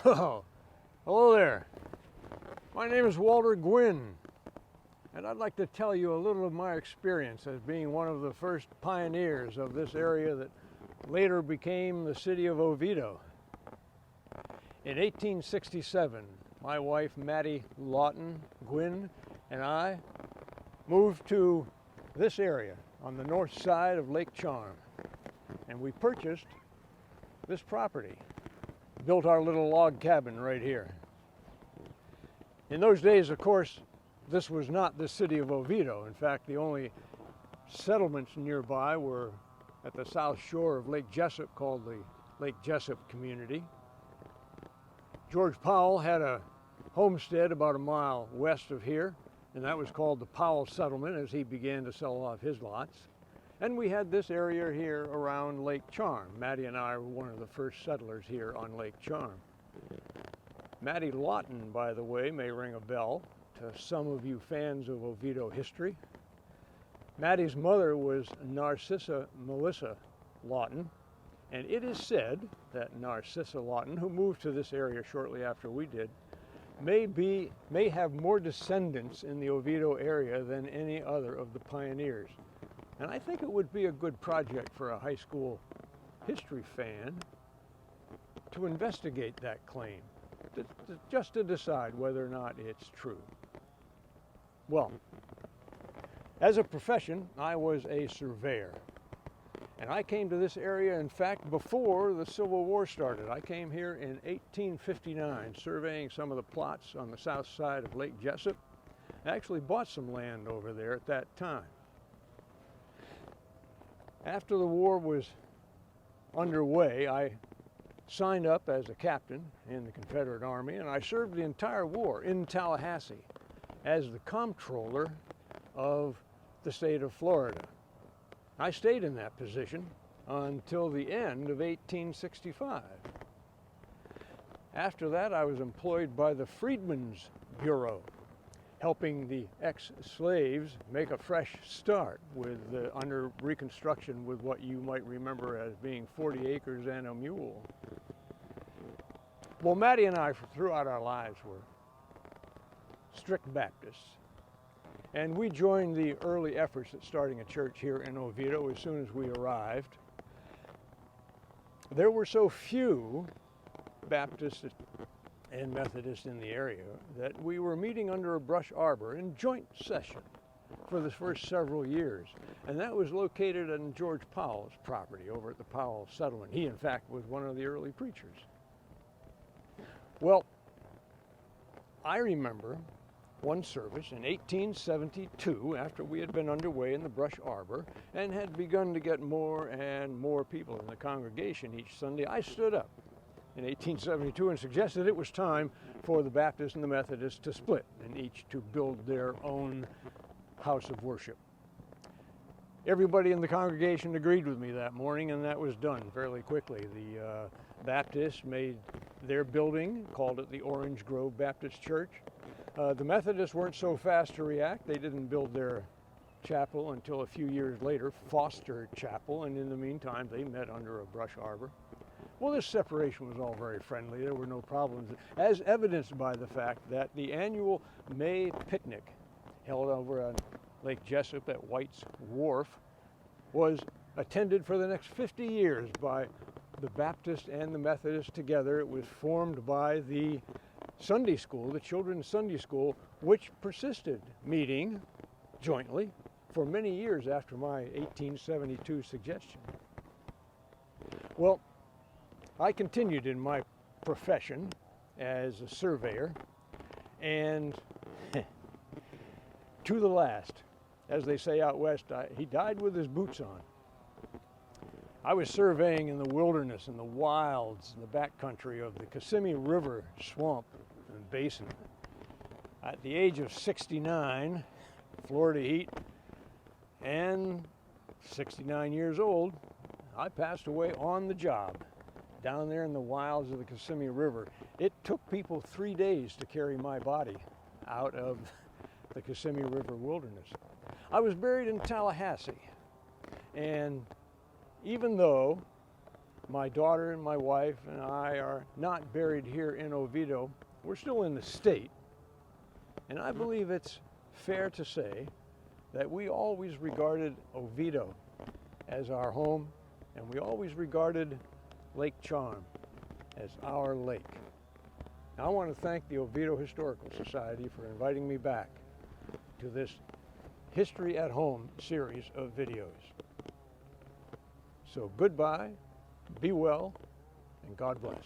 Oh, hello there. My name is Lawton Gwynn, and I'd like to tell you a little of my experience as being one of the first pioneers of this area that later became the City of Oviedo. In 1867, my wife Mattie Lawton Gwynn and I moved to this area on the north side of Lake Charm, and we purchased this property, built our little log cabin right here. In those days, of course, this was not the City of Oviedo. In fact, the only settlements nearby were at the south shore of Lake Jessup, called the Lake Jessup community. George Powell had a homestead about a mile west of here, and that was called the Powell Settlement as he began to sell off his lots. And we had this area here around Lake Charm. Mattie and I were one of the first settlers here on Lake Charm. Mattie Lawton, by the way, may ring a bell to some of you fans of Oviedo history. Mattie's mother was Narcissa Melissa Lawton, and it is said that Narcissa Lawton, who moved to this area shortly after we did, may have more descendants in the Oviedo area than any other of the pioneers. And I think it would be a good project for a high school history fan to investigate that claim, just to decide whether or not it's true. Well, as a profession, I was a surveyor. And I came to this area, in fact, before the Civil War started. I came here in 1859, surveying some of the plots on the south side of Lake Jessup. I actually bought some land over there at that time. After the war was underway, I signed up as a captain in the Confederate Army, and I served the entire war in Tallahassee as the comptroller of the state of Florida. I stayed in that position until the end of 1865. After that, I was employed by the Freedmen's Bureau, helping the ex-slaves make a fresh start under Reconstruction with what you might remember as being 40 acres and a mule. Well, Mattie and I, throughout our lives, were strict Baptists. And we joined the early efforts at starting a church here in Oviedo as soon as we arrived. There were so few Baptists and Methodists in the area that we were meeting under a brush arbor in joint session for the first several years. And that was located on George Powell's property over at the Powell Settlement. He, in fact, was one of the early preachers. Well, I remember one service in 1872, after we had been underway in the brush arbor and had begun to get more and more people in the congregation each Sunday, I stood up in 1872 and suggested it was time for the Baptists and the Methodists to split and each to build their own house of worship. Everybody in the congregation agreed with me that morning, and that was done fairly quickly. The Baptists made their building, called it the Orange Grove Baptist Church. The Methodists weren't so fast to react. They didn't build their chapel until a few years later, Foster Chapel, and in the meantime they met under a brush arbor. Well, this separation was all very friendly. There were no problems, as evidenced by the fact that the annual May picnic held over on Lake Jessup at White's Wharf was attended for the next 50 years by the Baptist and the Methodist together. It was formed by the Sunday school, the children's Sunday school, which persisted meeting jointly for many years after my 1872 suggestion. Well, I continued in my profession as a surveyor, and to the last, as they say out west, he died with his boots on. I was surveying in the wilderness and the wilds in the backcountry of the Kissimmee River swamp and basin. At the age of 69, Florida heat, and 69 years old, I passed away on the job down there in the wilds of the Kissimmee River. It took people 3 days to carry my body out of the Kissimmee River wilderness. I was buried in Tallahassee, and even though my daughter and my wife and I are not buried here in Oviedo. We're still in the state. And I believe it's fair to say that we always regarded Oviedo as our home, and we always regarded Lake Charm as our lake. Now, I want to thank the Oviedo Historical Society for inviting me back to this History at Home series of videos. So goodbye, be well, and God bless.